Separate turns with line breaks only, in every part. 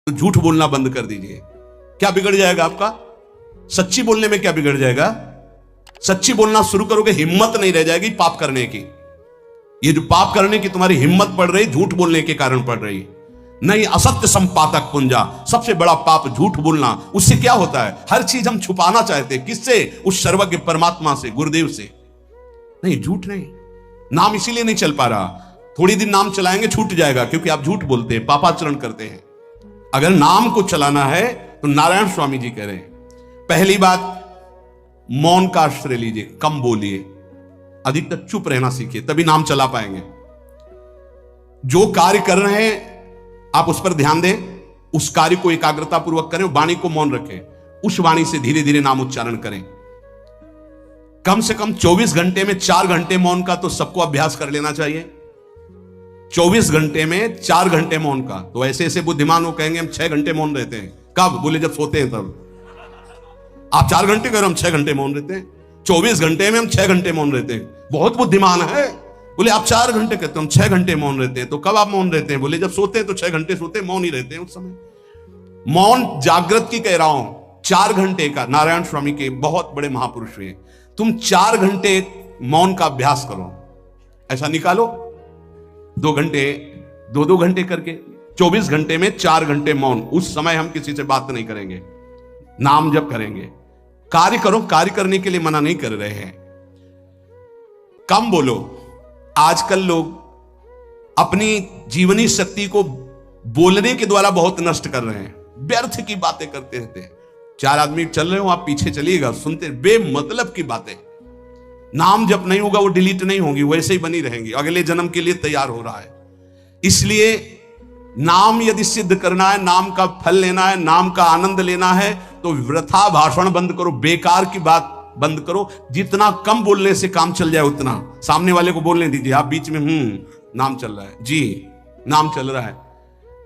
तो झूठ बोलना बंद कर दीजिए। क्या बिगड़ जाएगा आपका? सच्ची बोलने में क्या बिगड़ जाएगा? सच्ची बोलना शुरू करोगे, हिम्मत नहीं रह जाएगी पाप करने की। ये जो पाप करने की तुम्हारी हिम्मत पड़ रही, झूठ बोलने के कारण पड़ रही नहीं। असत्य संपातक पुंजा, सबसे बड़ा पाप झूठ बोलना। उससे क्या होता है? हर चीज हम छुपाना चाहते हैं। किससे? उस सर्वज्ञ परमात्मा से, गुरुदेव से। नहीं, झूठ नहीं। नाम इसीलिए नहीं चल पा रहा। थोड़ी दिन नाम चलाएंगे, छूट जाएगा, क्योंकि आप झूठ बोलते हैं, पापाचरण करते हैं। अगर नाम को चलाना है तो नारायण स्वामी जी कह रहे हैं, पहली बात मौन का आश्रय लीजिए, कम बोलिए, अधिकतर चुप रहना सीखिए, तभी नाम चला पाएंगे। जो कार्य कर रहे हैं आप उस पर ध्यान दें, उस कार्य को एकाग्रता पूर्वक करें, वाणी को मौन रखें, उस वाणी से धीरे धीरे नाम उच्चारण करें। कम से कम 24 घंटे में 4 घंटे मौन का तो सबको अभ्यास कर लेना चाहिए। 24 घंटे में 4 घंटे मौन का। तो ऐसे ऐसे बुद्धिमान हो कहेंगे हम 6 घंटे मौन रहते हैं। कब? बोले जब सोते हैं तब। आप 4 घंटे करो, हम 6 घंटे मौन रहते हैं। 24 घंटे में हम 6 घंटे मौन रहते हैं। बहुत बुद्धिमान है। बोले आप 4 घंटे कहते हो, हम 6 घंटे मौन रहते हैं। तो कब आप मौन रहते हैं? बोले जब सोते हैं तो 6 घंटे सोते हैं, मौन ही रहते हैं उस समय। मौन जागृत की कह रहा हूं, 4 घंटे का। नारायण स्वामी के बहुत बड़े महापुरुष हुए, तुम 4 घंटे मौन का अभ्यास करो। ऐसा निकालो 2 घंटे, 2 घंटे करके 24 घंटे में 4 घंटे मौन। उस समय हम किसी से बात नहीं करेंगे, नाम जप करेंगे। कार्य करो, कार्य करने के लिए मना नहीं कर रहे हैं। कम बोलो। आजकल लोग अपनी जीवनी शक्ति को बोलने के द्वारा बहुत नष्ट कर रहे हैं। व्यर्थ की बातें करते रहते हैं। 4 आदमी चल रहे हो, आप पीछे चलिएगा, सुनते, बेमतलब की बातें। नाम जब नहीं होगा वो डिलीट नहीं होगी, वैसे ही बनी रहेंगी। अगले जन्म के लिए तैयार हो रहा है। इसलिए नाम यदि सिद्ध करना है, नाम का फल लेना है, नाम का आनंद लेना है, तो वृथा भाषण बंद करो, बेकार की बात बंद करो। जितना कम बोलने से काम चल जाए उतना। सामने वाले को बोलने दीजिए, आप बीच में नाम चल रहा है जी, नाम चल रहा है।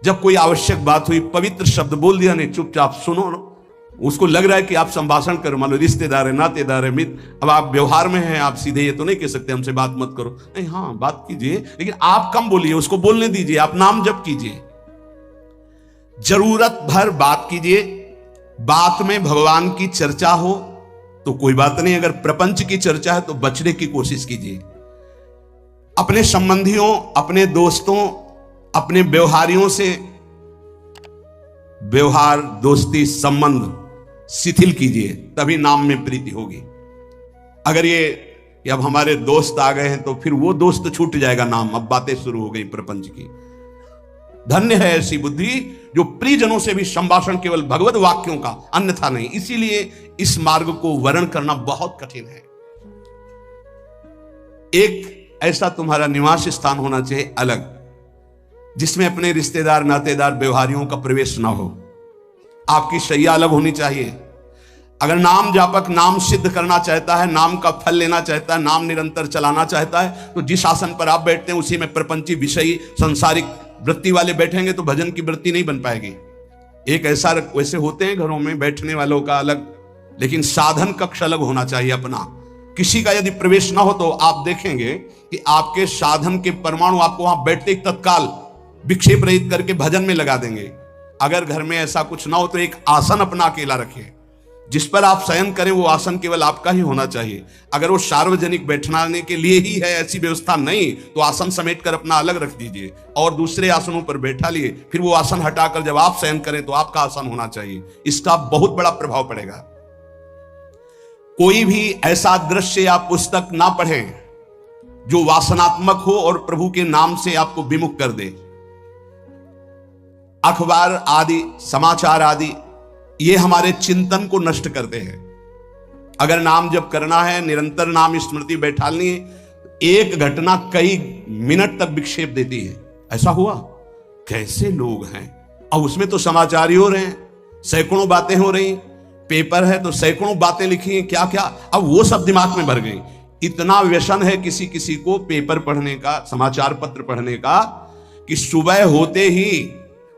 जब कोई आवश्यक बात हुई, पवित्र शब्द बोल दिया, नहीं चुपचाप सुनो। उसको लग रहा है कि आप संभाषण करो, मान लो रिश्तेदार है, नातेदार है, मित्र। अब आप व्यवहार में हैं, आप सीधे ये तो नहीं कह सकते हमसे बात मत करो। नहीं, हाँ बात कीजिए, लेकिन आप कम बोलिए, उसको बोलने दीजिए, आप नाम जप कीजिए। जरूरत भर बात कीजिए। बात में भगवान की चर्चा हो तो कोई बात नहीं, अगर प्रपंच की चर्चा है तो बचने की कोशिश कीजिए। अपने संबंधियों, अपने दोस्तों, अपने व्यवहारियों से व्यवहार, दोस्ती, संबंध शिथिल कीजिए, तभी नाम में प्रीति होगी। अगर ये कि अब हमारे दोस्त आ गए हैं तो फिर वो दोस्त छूट जाएगा नाम, अब बातें शुरू हो गई प्रपंच की। धन्य है ऐसी बुद्धि जो प्रियजनों से भी संभाषण केवल भगवत वाक्यों का, अन्यथा नहीं। इसीलिए इस मार्ग को वर्ण करना बहुत कठिन है। एक ऐसा तुम्हारा निवास स्थान होना चाहिए अलग, जिसमें अपने रिश्तेदार, नातेदार, व्यवहारियों का प्रवेश ना हो। आपकी शैया अलग होनी चाहिए। अगर नाम जापक नाम सिद्ध करना चाहता है, नाम का फल लेना चाहता है, नाम निरंतर चलाना चाहता है, तो जिस आसन पर आप बैठते हैं उसी में प्रपंची, विषयी, सांसारिक वृत्ति वाले बैठेंगे तो भजन की वृत्ति नहीं बन पाएगी। एक ऐसा, वैसे होते हैं घरों में बैठने वालों का अलग, लेकिन साधन कक्ष अलग होना चाहिए अपना। किसी का यदि प्रवेश ना हो तो आप देखेंगे कि आपके साधन के परमाणु आपको वहां बैठते ही तत्काल विक्षेप रहित करके भजन में लगा देंगे। अगर घर में ऐसा कुछ ना हो तो एक आसन अपना अकेला रखिए, जिस पर आप शयन करें वो आसन केवल आपका ही होना चाहिए। अगर वो सार्वजनिक बैठने के लिए ही है, ऐसी व्यवस्था नहीं, तो आसन समेट कर अपना अलग रख दीजिए और दूसरे आसनों पर बैठा लिए। फिर वो आसन हटाकर जब आप शयन करें तो आपका आसन होना चाहिए। इसका बहुत बड़ा प्रभाव पड़ेगा। कोई भी ऐसा दृश्य या पुस्तक ना पढ़ें जो वासनात्मक हो और प्रभु के नाम से आपको विमुख कर दे। अखबार आदि, समाचार आदि, ये हमारे चिंतन को नष्ट करते हैं। अगर नाम जब करना है, निरंतर नाम स्मृति बैठानी है, एक घटना कई मिनट तक विक्षेप देती है। ऐसा हुआ, कैसे लोग हैं। अब उसमें तो समाचार ही हो रहे हैं, सैकड़ों बातें हो रही, पेपर है तो सैकड़ों बातें लिखी हैं, क्या क्या, अब वो सब दिमाग में भर गई। इतना व्यसन है किसी किसी को पेपर पढ़ने का, समाचार पत्र पढ़ने का, कि सुबह होते ही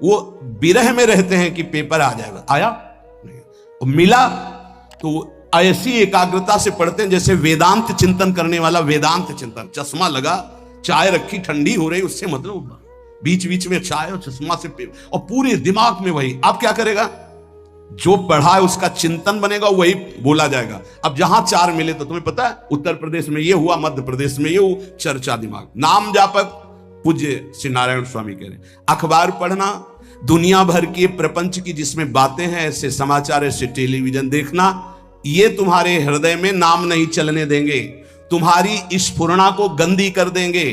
वो विरह में रहते हैं कि पेपर आ जाएगा। आया नहीं, मिला तो ऐसी एकाग्रता से पढ़ते हैं जैसे वेदांत चिंतन करने वाला वेदांत चिंतन। चश्मा लगा, चाय रखी, ठंडी हो रही, उससे मतलब बीच बीच में चाय और चश्मा से और पूरे दिमाग में वही। आप क्या करेगा, जो पढ़ा है उसका चिंतन बनेगा, वही बोला जाएगा। अब जहां चार मिले तो तुम्हें पता है उत्तर प्रदेश में ये हुआ, मध्य प्रदेश में ये हुआ, चर्चा दिमाग। नाम जापक पूज्य श्री नारायण स्वामी कह रहे, अखबार पढ़ना, दुनिया भर की प्रपंच की जिसमें बातें हैं, ऐसे समाचार, ऐसे टेलीविजन देखना, ये तुम्हारे हृदय में नाम नहीं चलने देंगे, तुम्हारी स्फुरणा को गंदी कर देंगे,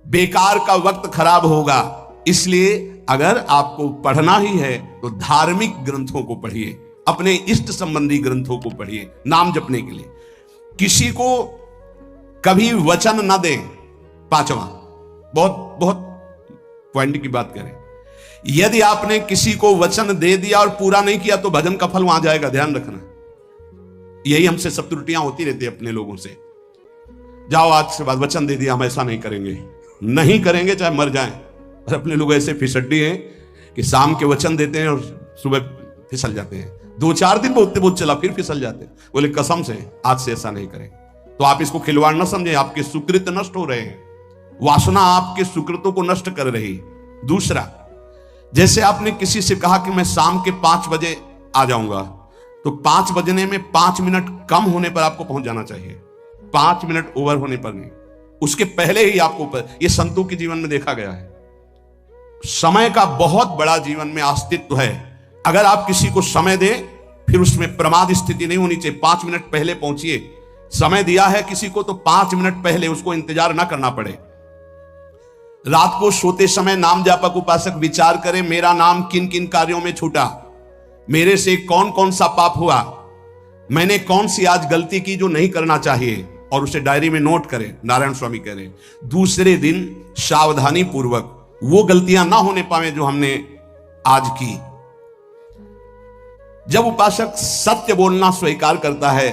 बेकार का वक्त खराब होगा। इसलिए अगर आपको पढ़ना ही है तो धार्मिक ग्रंथों को पढ़िए, अपने इष्ट संबंधी ग्रंथों को पढ़िए नाम जपने के लिए। किसी को कभी वचन न दें। पांचवा, बहुत बहुत पॉइंट की बात करें, यदि आपने किसी को वचन दे दिया और पूरा नहीं किया तो भजन का फल वहां जाएगा, ध्यान रखना। यही हमसे सब त्रुटियां होती रहती है अपने लोगों से। जाओ आज से बाद वचन दे दिया, हम ऐसा नहीं करेंगे, नहीं करेंगे चाहे मर जाएं। और अपने लोग ऐसे फिसड्डी हैं कि शाम के वचन देते हैं और सुबह फिसल जाते हैं, 2-4 दिन बोलते बोलते चला फिर फिसल जाते हैं। बोले कसम से आज से ऐसा नहीं करें। तो आप इसको खिलवाड़ न समझें, आपके सुकृत नष्ट हो रहे हैं, वासना आपके सुकृतों को नष्ट कर रही। दूसरा, जैसे आपने किसी से कहा कि मैं शाम के 5 बजे आ जाऊंगा, तो 5 बजने में 5 मिनट कम होने पर आपको पहुंच जाना चाहिए, 5 मिनट ओवर होने पर नहीं, उसके पहले ही आपको। यह संतों के जीवन में देखा गया है। समय का बहुत बड़ा जीवन में अस्तित्व है। अगर आप किसी को समय दें फिर उसमें प्रमाद स्थिति नहीं होनी चाहिए। 5 मिनट पहले पहुंचिए। समय दिया है किसी को तो 5 मिनट पहले उसको इंतजार ना करना पड़े। रात को सोते समय नाम जापक उपासक विचार करें, मेरा नाम किन किन कार्यों में छूटा, मेरे से कौन कौन सा पाप हुआ, मैंने कौन सी आज गलती की जो नहीं करना चाहिए, और उसे डायरी में नोट करें। नारायण स्वामी कह रहे दूसरे दिन सावधानी पूर्वक वो गलतियां ना होने पावे जो हमने आज की। जब उपासक सत्य बोलना स्वीकार करता है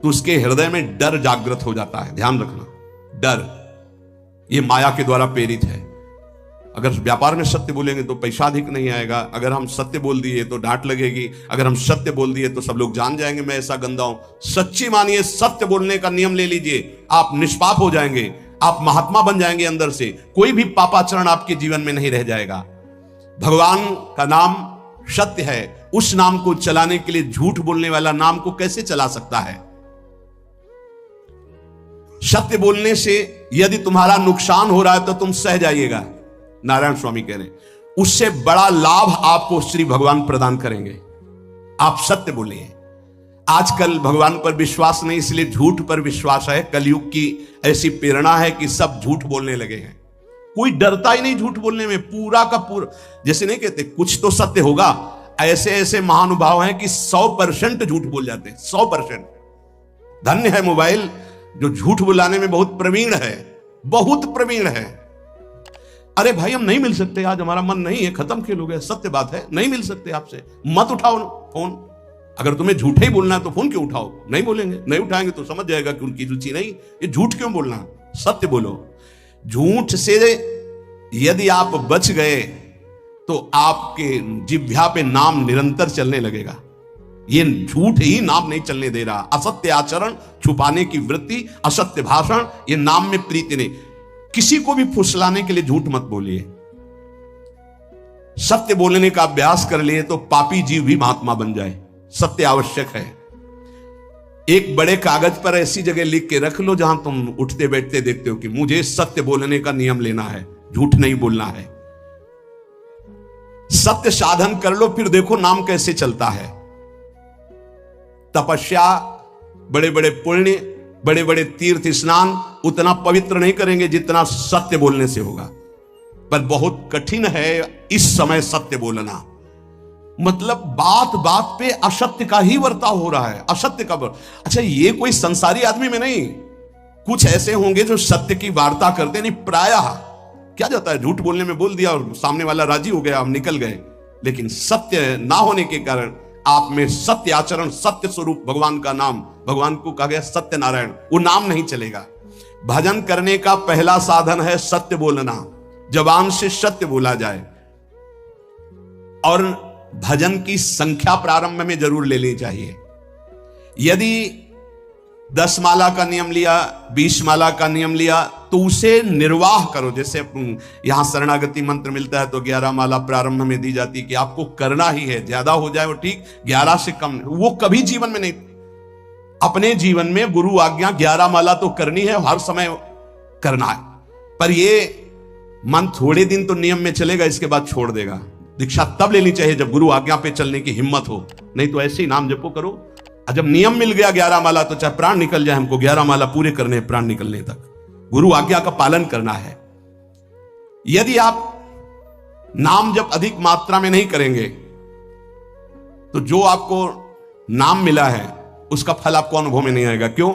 तो उसके हृदय में डर जागृत हो जाता है। ध्यान रखना, डर ये माया के द्वारा प्रेरित है। अगर व्यापार में सत्य बोलेंगे तो पैसा अधिक नहीं आएगा, अगर हम सत्य बोल दिए तो डांट लगेगी, अगर हम सत्य बोल दिए तो सब लोग जान जाएंगे मैं ऐसा गंदा हूं। सच्ची मानिए, सत्य बोलने का नियम ले लीजिए, आप निष्पाप हो जाएंगे, आप महात्मा बन जाएंगे अंदर से, कोई भी पापाचरण आपके जीवन में नहीं रह जाएगा। भगवान का नाम सत्य है, उस नाम को चलाने के लिए झूठ बोलने वाला नाम को कैसे चला सकता है। सत्य बोलने से यदि तुम्हारा नुकसान हो रहा है तो तुम सह जाइएगा। नारायण स्वामी कह रहे हैं उससे बड़ा लाभ आपको श्री भगवान प्रदान करेंगे। आप सत्य बोलिए। आजकल भगवान पर विश्वास नहीं, इसलिए झूठ पर विश्वास है। कलयुग की ऐसी प्रेरणा है कि सब झूठ बोलने लगे हैं, कोई डरता ही नहीं झूठ बोलने में। पूरा का पूरा, जैसे नहीं कहते कुछ तो सत्य होगा, ऐसे ऐसे महानुभाव हैं कि 100% झूठ बोल जाते हैं, 100%। धन्य है मोबाइल जो झूठ बुलाने में बहुत प्रवीण है, बहुत प्रवीण है। अरे भाई हम नहीं मिल सकते, आज हमारा मन नहीं है, खत्म खेल हो गया, सत्य बात है, नहीं मिल सकते आपसे, मत उठाओ फोन। अगर तुम्हें झूठे ही बोलना है तो फोन क्यों उठाओ, नहीं बोलेंगे, नहीं उठाएंगे तो समझ जाएगा कि उनकी रुचि नहीं। ये झूठ क्यों बोलना, सत्य बोलो। झूठ से यदि आप बच गए तो आपके जिह्वा पे नाम निरंतर चलने लगेगा। ये झूठ ही नाम नहीं चलने दे रहा। असत्य आचरण, छुपाने की वृत्ति, असत्य भाषण, ये नाम में प्रीति नहीं। किसी को भी फुसलाने के लिए झूठ मत बोलिए। सत्य बोलने का अभ्यास कर लिए तो पापी जीव भी महात्मा बन जाए। सत्य आवश्यक है। एक बड़े कागज पर ऐसी जगह लिख के रख लो जहां तुम उठते बैठते देखते हो कि मुझे सत्य बोलने का नियम लेना है, झूठ नहीं बोलना है। सत्य साधन कर लो, फिर देखो नाम कैसे चलता है। तपस्या, बड़े बड़े पुण्य, बड़े बड़े तीर्थ स्नान उतना पवित्र नहीं करेंगे जितना सत्य बोलने से होगा। पर बहुत कठिन है इस समय सत्य बोलना। मतलब बात बात पे असत्य का ही वर्ताव हो रहा है, असत्य का। अच्छा, ये कोई संसारी आदमी में नहीं, कुछ ऐसे होंगे जो सत्य की वार्ता करते नहीं। प्रायः क्या जाता है, झूठ बोलने में बोल दिया और सामने वाला राजी हो गया, हम निकल गए। लेकिन सत्य ना होने के कारण आप में सत्य आचरण, सत्य स्वरूप भगवान का नाम, भगवान को कहा गया सत्य नारायण, वो नाम नहीं चलेगा। भजन करने का पहला साधन है सत्य बोलना, जबान से सत्य बोला जाए। और भजन की संख्या प्रारंभ में जरूर लेनी चाहिए। यदि 10 माला का नियम लिया, 20 माला का नियम लिया, तो उसे निर्वाह करो। जैसे यहां शरणागति मंत्र मिलता है तो 11 माला प्रारंभ में दी जाती है कि आपको करना ही है, ज्यादा हो जाए वो ठीक, 11 से कम वो कभी जीवन में नहीं। अपने जीवन में गुरु आज्ञा 11 माला तो करनी है, हर समय करना है, पर ये मन थोड़े दिन तो नियम में चलेगा, इसके बाद छोड़ देगा। दीक्षा तब लेनी चाहिए जब गुरु आज्ञा पे चलने की हिम्मत हो, नहीं तो ऐसे ही नाम जपो करो। और जब नियम मिल गया 11 माला तो चाहे प्राण निकल जाए, हमको 11 माला पूरे करने, प्राण निकलने तक गुरु आज्ञा का पालन करना है। यदि आप नाम जब अधिक मात्रा में नहीं करेंगे तो जो आपको नाम मिला है उसका फल आपको अनुभव में नहीं आएगा। क्यों?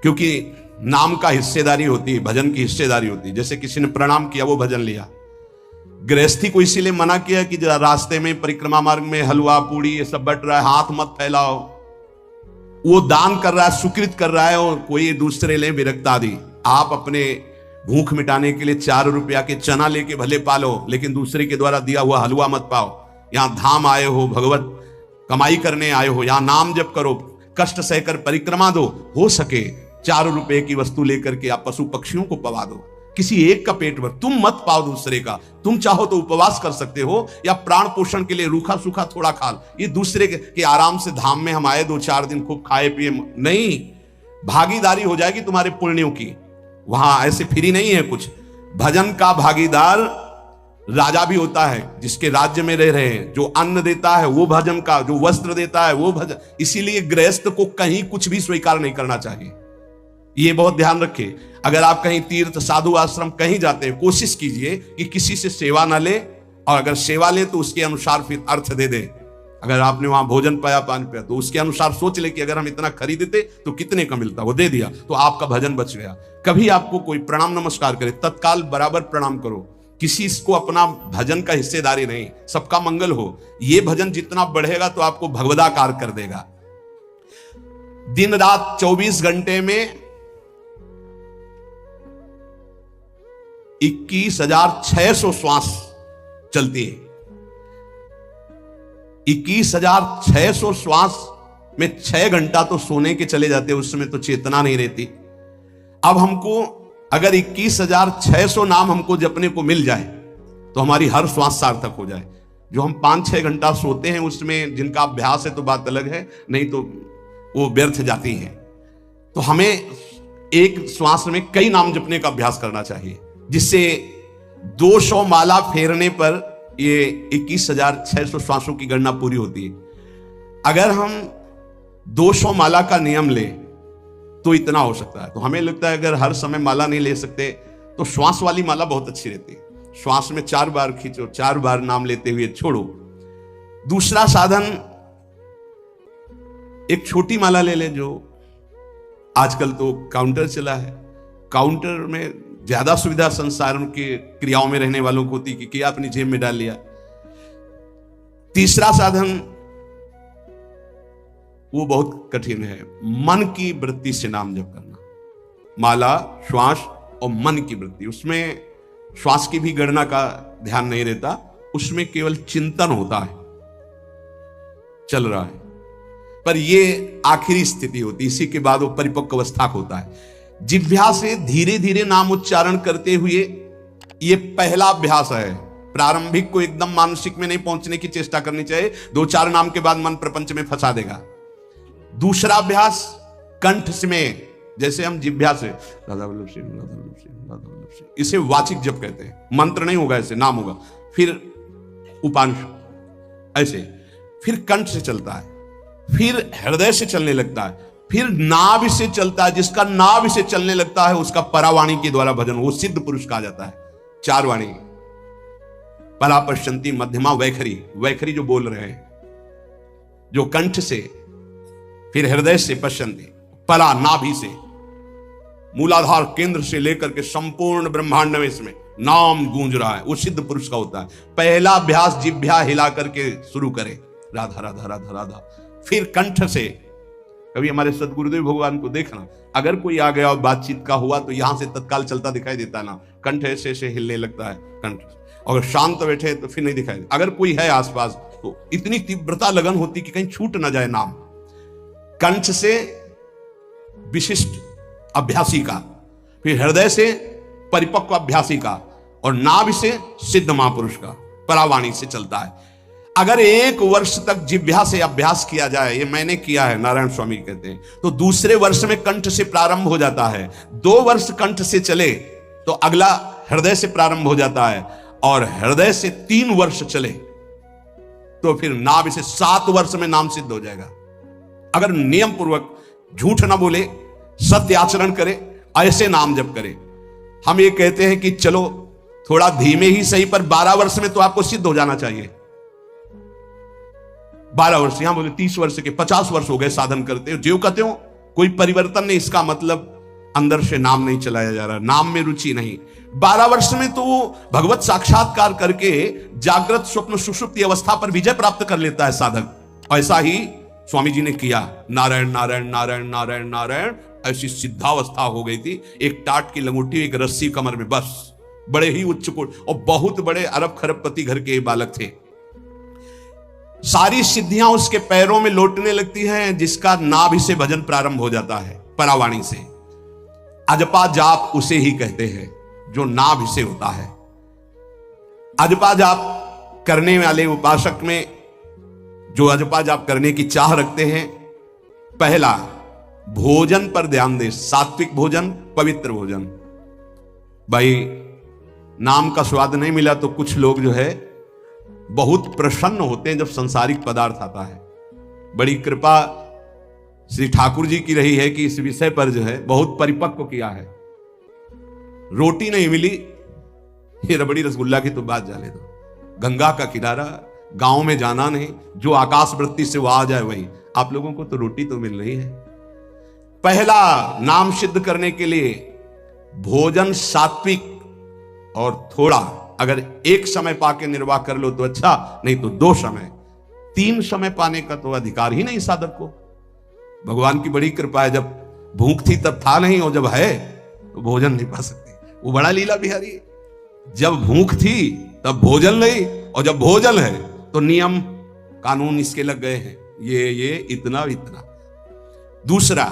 क्योंकि नाम का हिस्सेदारी होती है, भजन की हिस्सेदारी होती है। जैसे किसी ने प्रणाम किया, वो भजन लिया। गृहस्थी को इसीलिए मना किया कि रास्ते में परिक्रमा मार्ग में हलवा पूड़ी ये सब बट रहा है, हाथ मत फैलाओ। वो दान कर रहा है, सुकृत कर रहा है, और कोई दूसरे ले विरक्त आदि। आप अपने भूख मिटाने के लिए 4 रुपया के चना लेके भले पालो, लेकिन दूसरे के द्वारा दिया हुआ हलवा मत पाओ। यहां धाम आए हो, भगवत कमाई करने आए हो, यहां नाम जप करो, कष्ट सहकर परिक्रमा दो। हो सके 4 रुपए की वस्तु लेकर के आप पशु पक्षियों को पवा दो, किसी एक का पेट भर, तुम मत पाओ दूसरे का। तुम चाहो तो उपवास कर सकते हो, या प्राण पोषण के लिए रूखा सूखा थोड़ा खा लो। ये दूसरे के आराम से धाम में हम आए 2-4 दिन खूब खाए पिए नहीं, भागीदारी हो जाएगी तुम्हारे पुण्यों की। वहां ऐसे फ्री नहीं है कुछ। भजन का भागीदार राजा भी होता है, जिसके राज्य में रह रहे हैं। जो अन्न देता है वो भजन का, जो वस्त्र देता है वो भजन। इसीलिए गृहस्थ को कहीं कुछ भी स्वीकार नहीं करना चाहिए, ये बहुत ध्यान रखें। अगर आप कहीं तीर्थ साधु आश्रम कहीं जाते हैं, कोशिश कीजिए कि किसी से सेवा ना ले, और अगर सेवा ले तो उसके अनुसार फिर अर्थ दे दे। अगर आपने वहां भोजन पाया, पान पाया, तो उसके अनुसार सोच ले कि अगर हम इतना खरीदते तो कितने का मिलता, वो दे दिया तो आपका भजन बच गया। कभी आपको कोई प्रणाम नमस्कार करे, तत्काल बराबर प्रणाम करो। किसी को अपना भजन का हिस्सेदारी नहीं, सबका मंगल हो। ये भजन जितना बढ़ेगा तो आपको भगवदाकार कर देगा। दिन रात 24 घंटे में 21,600 श्वास चलती है। 21,600 श्वास में 6 घंटा तो सोने के चले जाते हैं, उस समय तो चेतना नहीं रहती। अब हमको अगर 21,600 नाम हमको जपने को मिल जाए तो हमारी हर श्वास सार्थक हो जाए। जो हम 5-6 घंटा सोते हैं उसमें जिनका अभ्यास है तो बात अलग है, नहीं तो वो व्यर्थ जाती है। तो हमें एक श्वास में कई नाम जपने का अभ्यास करना चाहिए, जिससे 200 माला फेरने पर ये 21,600 श्वासों की गणना पूरी होती है। अगर हम 200 माला का नियम ले तो इतना हो सकता है। तो हमें लगता है अगर हर समय माला नहीं ले सकते तो श्वास वाली माला बहुत अच्छी रहती है। श्वास में 4 बार खींचो, 4 बार नाम लेते हुए छोड़ो। दूसरा साधन, एक छोटी माला ले ले, जो आजकल तो काउंटर चला है। काउंटर में ज्यादा सुविधा संसार के क्रियाओं में रहने वालों को होती कि क्या अपनी जेब में डाल लिया। तीसरा साधन वो बहुत कठिन है, मन की वृत्ति से नाम जप करना। माला, श्वास और मन की वृत्ति, उसमें श्वास की भी गणना का ध्यान नहीं रहता, उसमें केवल चिंतन होता है, चल रहा है। पर ये आखिरी स्थिति होती, इसी के बाद वो परिपक्व अवस्था होता है। जिह्वा से धीरे धीरे नाम उच्चारण करते हुए, ये पहला अभ्यास है। प्रारंभिक को एकदम मानसिक में नहीं पहुंचने की चेष्टा करनी चाहिए, 2-4 नाम के बाद मन प्रपंच में फंसा देगा। दूसरा अभ्यास कंठ में, जैसे हम जिह्वा से राधा वल्लभ सिंह, राधा वल्लभ सिंह, राधा वल्लभ सिंह, इसे वाचिक जप कहते हैं। मंत्र नहीं होगा, ऐसे नाम होगा। फिर उपांश ऐसे, फिर कंठ से चलता है, फिर हृदय से चलने लगता है, फिर नाभि से चलता है। जिसका नाभि से चलने लगता है उसका परावाणी के द्वारा भजन, वो सिद्ध पुरुष कहा जाता है। 4 वाणी, परा, पश्चंती, मध्यमा, वैखरी। वैखरी जो बोल रहे हैं, जो कंठ से, फिर हृदय से पश्चंती, परा नाभि से, मूलाधार केंद्र से लेकर के संपूर्ण ब्रह्मांड में इसमें नाम गूंज रहा है, वो सिद्ध पुरुष का होता है। पहला अभ्यास जिह्वा हिला करके शुरू करें, राधा राधा राधा राधा। फिर कंठ से, कभी हमारे सदगुरुदेव भगवान को देखना, अगर कोई आ गया और बातचीत का हुआ तो यहां से तत्काल चलता दिखाई देता ना, कंठ ऐसे ऐसे हिलने लगता है कंठ। अगर शांत बैठे तो फिर नहीं दिखाई, अगर कोई है आसपास तो इतनी तीव्रता लगन होती कि कहीं छूट ना जाए नाम। कंठ से विशिष्ट अभ्यासी का, फिर हृदय से परिपक्व अभ्यासी का, और नाभि से सिद्ध महापुरुष का, परावाणी से चलता है। अगर 1 वर्ष तक जिह्वा से अभ्यास किया जाए, ये मैंने किया है, नारायण स्वामी कहते हैं, तो दूसरे वर्ष में कंठ से प्रारंभ हो जाता है। 2 वर्ष कंठ से चले तो अगला हृदय से प्रारंभ हो जाता है, और हृदय से 3 वर्ष चले तो फिर नाभि से 7 वर्ष में नाम सिद्ध हो जाएगा। अगर नियम पूर्वक झूठ ना बोले, सत्य आचरण करे, ऐसे नाम जप करे। हम ये कहते हैं कि चलो थोड़ा धीमे ही सही, पर 12 वर्ष में तो आपको सिद्ध हो जाना चाहिए। 12 वर्ष, यहां बोले 30 वर्ष के 50 वर्ष हो गए साधन करते हो, जो कहते हो कोई परिवर्तन नहीं, इसका मतलब अंदर से नाम नहीं चलाया जा रहा, नाम में रुचि नहीं। 12 वर्ष में तो वो भगवत साक्षात्कार करके जागृत स्वप्न सुषुप्ति अवस्था पर विजय प्राप्त कर लेता है साधक। ऐसा ही स्वामी जी ने किया। नारायण नारायण नारायण नारायण नारायण, ऐसी सिद्धावस्था हो गई थी। एक टाट की लंगोटी, एक रस्सी कमर में, बस। बड़े ही उच्च कोट, और बहुत बड़े अरब खरबपति घर के बालक थे। सारी सिद्धियां उसके पैरों में लौटने लगती हैं, जिसका नाभि से भजन प्रारंभ हो जाता है, परावाणी से। अजपा जाप उसे ही कहते हैं जो नाभि से होता है। अजपा जाप करने वाले उपासक में जो अजपा जाप करने की चाह रखते हैं, पहला भोजन पर ध्यान दे, सात्विक भोजन, पवित्र भोजन। भाई नाम का स्वाद नहीं मिला तो कुछ लोग जो है बहुत प्रसन्न होते हैं जब सांसारिक पदार्थ आता है। बड़ी कृपा श्री ठाकुर जी की रही है कि इस विषय पर जो है बहुत परिपक्व किया है। रोटी नहीं मिली, ये रबड़ी रसगुल्ला की तो बात जाने दो। गंगा का किनारा, गांव में जाना नहीं, जो आकाश वृत्ति से वो आ जाए वही। आप लोगों को तो रोटी तो मिल रही है। पहला नाम सिद्ध करने के लिए भोजन सात्विक और थोड़ा, अगर एक समय पाके निर्वाह कर लो तो अच्छा, नहीं तो 2 समय। 3 समय पाने का तो अधिकार ही नहीं साधक को। भगवान की बड़ी कृपा है, जब भूख थी तब था नहीं, और जब है तो भोजन नहीं पा सकते। वो बड़ा लीला बिहारी है। जब भूख थी तब भोजन नहीं, और जब भोजन है तो नियम कानून इसके लग गए हैं, ये इतना इतना। दूसरा,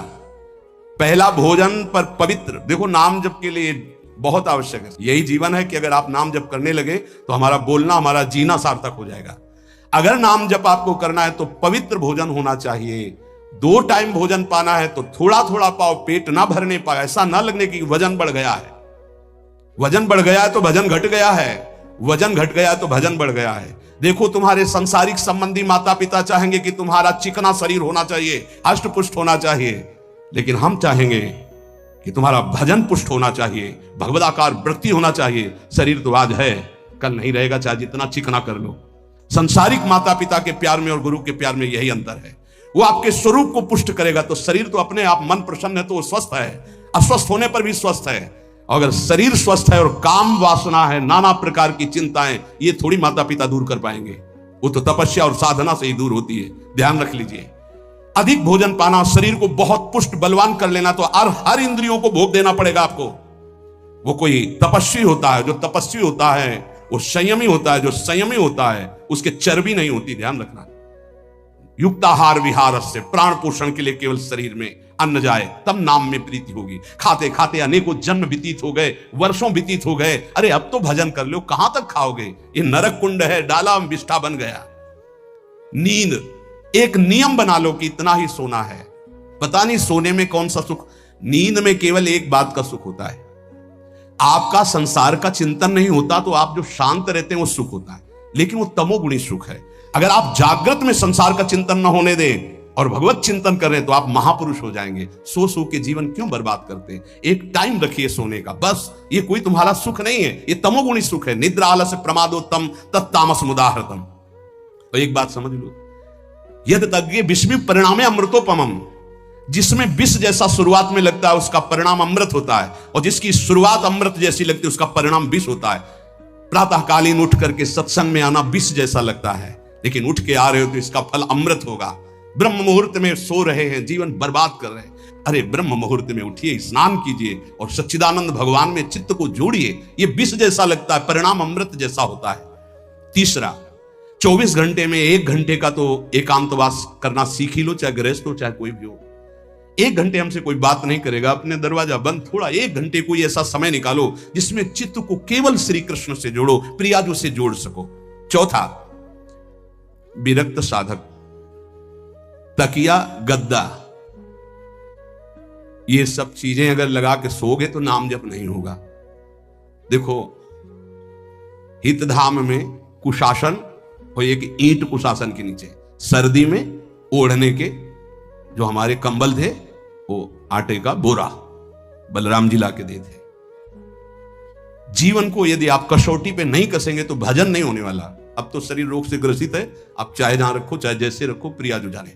पहला भोजन पर पवित्र। देखो नाम जप के लिए बहुत आवश्यक है, यही जीवन है कि अगर आप नाम जप करने लगे तो हमारा बोलना, हमारा जीना सार्थक हो जाएगा। अगर नाम जप आपको करना है तो पवित्र भोजन होना चाहिए। 2 टाइम भोजन पाना है तो थोड़ा थोड़ा पाओ, पेट ना भरने पाए, ऐसा ना लगने की वजन बढ़ गया है। वजन बढ़ गया है तो भजन घट गया है, वजन घट गया है तो भजन बढ़ गया है। देखो तुम्हारे संसारिक संबंधी माता पिता चाहेंगे कि तुम्हारा चिकना शरीर होना चाहिए, हष्ट पुष्ट होना चाहिए, लेकिन हम चाहेंगे कि तुम्हारा भजन पुष्ट होना चाहिए, भगवदाकार वृत्ति होना चाहिए। शरीर तो आज है, कल नहीं रहेगा, चाहे जितना चिकना कर लो। संसारिक माता पिता के प्यार में और गुरु के प्यार में यही अंतर है। वो आपके स्वरूप को पुष्ट करेगा तो शरीर तो अपने आप, मन प्रसन्न है तो वो स्वस्थ है, अस्वस्थ होने पर भी स्वस्थ है। अगर शरीर स्वस्थ है और काम वासना है, नाना प्रकार की चिंताएं, ये थोड़ी माता पिता दूर कर पाएंगे। वो तो तपस्या और साधना से ही दूर होती है, ध्यान रख लीजिए। अधिक भोजन पाना, शरीर को बहुत पुष्ट बलवान कर लेना, तो हर इंद्रियों को भोग देना पड़ेगा आपको। वो कोई तपस्वी होता है, जो तपस्वी होता है वो संयमी होता है, जो संयमी होता है उसके चर्बी नहीं होती, ध्यान रखना। युक्ताहार विहार से, प्राण पोषण के लिए केवल शरीर में अन्न जाए तब नाम में प्रीति होगी। खाते खाते अनेकों जन्म व्यतीत हो गए, वर्षों व्यतीत हो गए, अरे अब तो भजन कर लो, कहां तक खाओगे? ये नरक कुंड है, डाला विष्ठा बन गया। नींद, एक नियम बना लो कि इतना ही सोना है। पता नहीं सोने में कौन सा सुख, नींद में केवल एक बात का सुख होता है, आपका संसार का चिंतन नहीं होता, तो आप जो शांत रहते हैं वो सुख होता है, लेकिन वो तमोगुणी सुख है। अगर आप जागृत में संसार का चिंतन न होने दें और भगवत चिंतन कर रहे हैं तो आप महापुरुष हो जाएंगे। सो के जीवन क्यों बर्बाद करते हैं? एक टाइम रखिए सोने का, बस। ये कोई तुम्हारा सुख नहीं है, ये तमोगुणी सुख है। निद्रा आलस्य प्रमादोत्तम तत्तामस मुदाहृतम। तो एक बात समझ लो, यद तज्ञ विषमी परिणामे अमृतोपमम। जिसमें विष जैसा शुरुआत में लगता है उसका परिणाम अमृत होता है, और जिसकी शुरुआत अमृत जैसी लगती है उसका परिणाम विष होता है। प्रातःकालीन उठ करके सत्संग में आना विष जैसा लगता है, लेकिन उठ के आ रहे हो तो इसका फल अमृत होगा। ब्रह्म मुहूर्त में सो रहे हैं, जीवन बर्बाद कर रहे हैं, अरे ब्रह्म मुहूर्त में उठिए, स्नान कीजिए और सच्चिदानंद भगवान में चित्त को जोड़िए। ये विष जैसा लगता है, परिणाम अमृत जैसा होता है। तीसरा, 24 घंटे में 1 घंटे का तो एकांतवास करना सीख ही लो, चाहे गृहस्थ हो चाहे कोई भी हो। 1 घंटे हमसे कोई बात नहीं करेगा, अपने दरवाजा बंद, थोड़ा 1 घंटे कोई ऐसा समय निकालो जिसमें चित्त को केवल श्री कृष्ण से जोड़ो, प्रियाजू से जोड़ सको। चौथा, विरक्त साधक, तकिया, गद्दा, ये सब चीजें अगर लगा के सोओगे तो नाम जप नहीं होगा। देखो, हितधाम में कुशासन और एक ईंट कुशासन के नीचे, सर्दी में ओढ़ने के जो हमारे कंबल थे वो आटे का बोरा बलराम जी ला के दे थे। जीवन को यदि आप कसौटी पे नहीं कसेंगे तो भजन नहीं होने वाला। अब तो शरीर रोग से ग्रसित है, आप चाहे जहां रखो चाहे जैसे रखो, प्रियाजू जाने।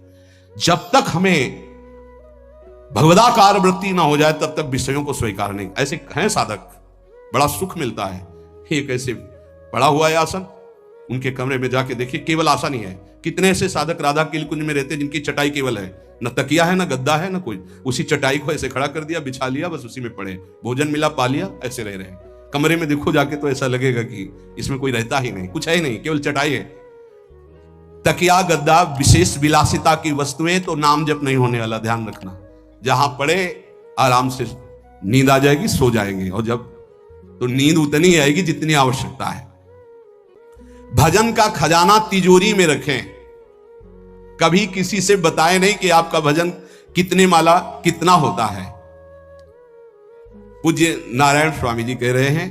जब तक हमें भगवदाकार वृत्ति ना हो जाए तब तक विषयों को स्वीकार नहीं। ऐसे हैं साधक, बड़ा सुख मिलता है। एक ऐसे पड़ा हुआ है आसन, उनके कमरे में जाके देखिए, केवल आसन ही है। कितने ऐसे साधक राधा किलकुंज में रहते जिनकी चटाई केवल है, न तकिया है, न गद्दा है, न कोई। उसी चटाई को ऐसे खड़ा कर दिया, बिछा लिया, बस उसी में पड़े, भोजन मिला पा लिया, ऐसे रह रहे हैं। कमरे में देखो जाके तो ऐसा लगेगा कि इसमें कोई रहता ही नहीं, कुछ है ही नहीं, केवल चटाई है। तकिया गद्दा विशेष विलासिता की वस्तुएं तो नाम जप नहीं होने वाला, ध्यान रखना। जहां पड़े आराम से नींद आ जाएगी, सो जाएंगे, और जब तो नींद उतनी आएगी जितनी आवश्यकता है। भजन का खजाना तिजोरी में रखें, कभी किसी से बताएं नहीं कि आपका भजन कितने माला कितना होता है। पूज्य नारायण स्वामी जी कह रहे हैं,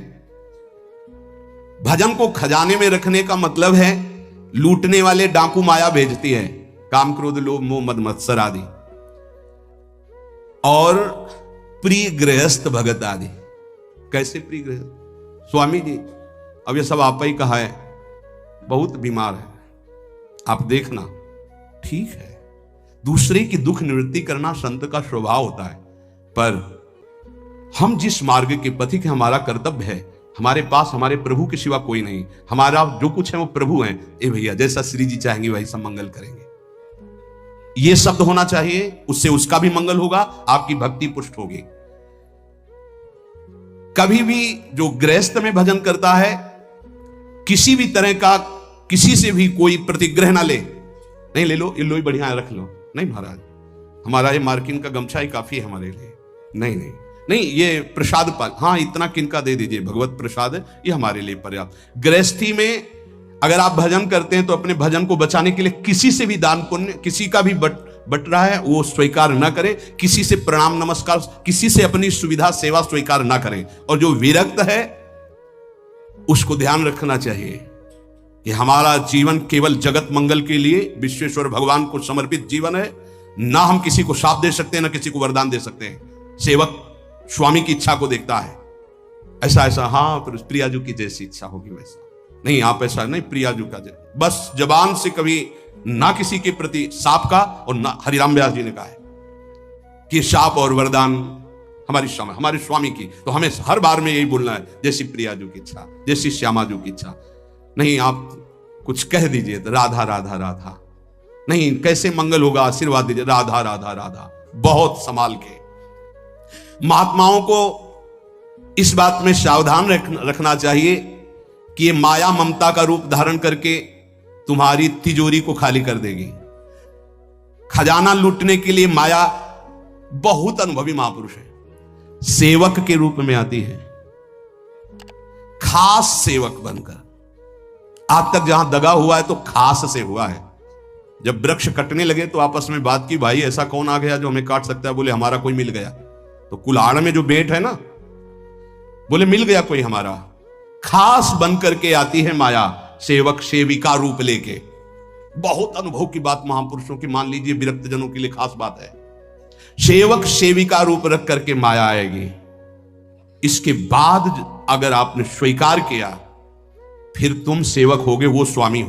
भजन को खजाने में रखने का मतलब है लूटने वाले डाकू माया भेजती है, काम क्रोध लोभ मोह मद मत्सर आदि, और प्रिय गृहस्थ भगत आदि। कैसे प्रिय गृहस्थ? स्वामी जी अब ये सब आप ही कहा है, बहुत बीमार है, आप देखना, ठीक है, दूसरे की दुख निवृत्ति करना संत का स्वभाव होता है, पर हम जिस मार्ग के पथिक है, हमारा कर्तव्य है, हमारे पास हमारे प्रभु के सिवा कोई नहीं, हमारा जो कुछ है वो प्रभु है। ए भैया, जैसा श्री जी चाहेंगे वही सब मंगल करेंगे, ये शब्द होना चाहिए, उससे उसका भी मंगल होगा, आपकी भक्ति पुष्ट होगी। कभी भी जो गृहस्थ में भजन करता है, किसी भी तरह का किसी से भी कोई प्रतिग्रह ना ले, नहीं ले लो, ये लो ही बढ़िया है, रख लो, नहीं महाराज हमारा ये मार्किन का गमछा ही काफी है हमारे लिए, नहीं नहीं नहीं, ये प्रसाद पाल, हाँ इतना किनका दे दीजिए, भगवत प्रसाद है, ये हमारे लिए पर्याप्त। गृहस्थी में अगर आप भजन करते हैं तो अपने भजन को बचाने के लिए किसी से भी दान पुण्य, किसी का भी बट रहा है वो स्वीकार ना करें, किसी से प्रणाम नमस्कार, किसी से अपनी सुविधा सेवा स्वीकार ना करें। और जो विरक्त है उसको ध्यान रखना चाहिए कि हमारा जीवन केवल जगत मंगल के लिए विश्वेश्वर भगवान को समर्पित जीवन है, ना हम किसी को शाप दे सकते हैं, ना किसी को वरदान दे सकते हैं। सेवक स्वामी की इच्छा को देखता है, ऐसा ऐसा, हाँ प्रियाजू की जैसी इच्छा होगी वैसा नहीं, आप ऐसा नहीं, प्रियाजू का बस जबान से कभी ना किसी के प्रति शाप का, और ना हरिराम व्यास जी ने कहा है कि शाप और वरदान हमारे स्वामी की, तो हमें हर बार में यही बोलना है, जैसी प्रियाजू की इच्छा, जैसी श्यामाजू की इच्छा। नहीं आप कुछ कह दीजिए तो राधा राधा राधा, नहीं कैसे मंगल होगा, आशीर्वाद दीजिए राधा राधा राधा, बहुत संभाल के। महात्माओं को इस बात में सावधान रखना चाहिए कि ये माया ममता का रूप धारण करके तुम्हारी तिजोरी को खाली कर देगी। खजाना लूटने के लिए माया बहुत अनुभवी महापुरुष है, सेवक के रूप में आती है, खास सेवक बनकर। आज तक जहां दगा हुआ है तो खास से हुआ है। जब वृक्ष कटने लगे तो आपस में बात की, भाई ऐसा कौन आ गया जो हमें काट सकता है? बोले हमारा कोई मिल गया। तो कुल्हाड़ में जो बेट है ना, बोले मिल गया कोई हमारा। खास बन करके आती है माया, सेवक सेविका रूप लेके। बहुत अनुभव की बात महापुरुषों की, मान लीजिए विरक्त जनों के लिए खास बात है। सेवक सेविका रूप रख करके माया आएगी। इसके बाद अगर आपने स्वीकार किया, फिर तुम सेवक होगे, वो स्वामी हो।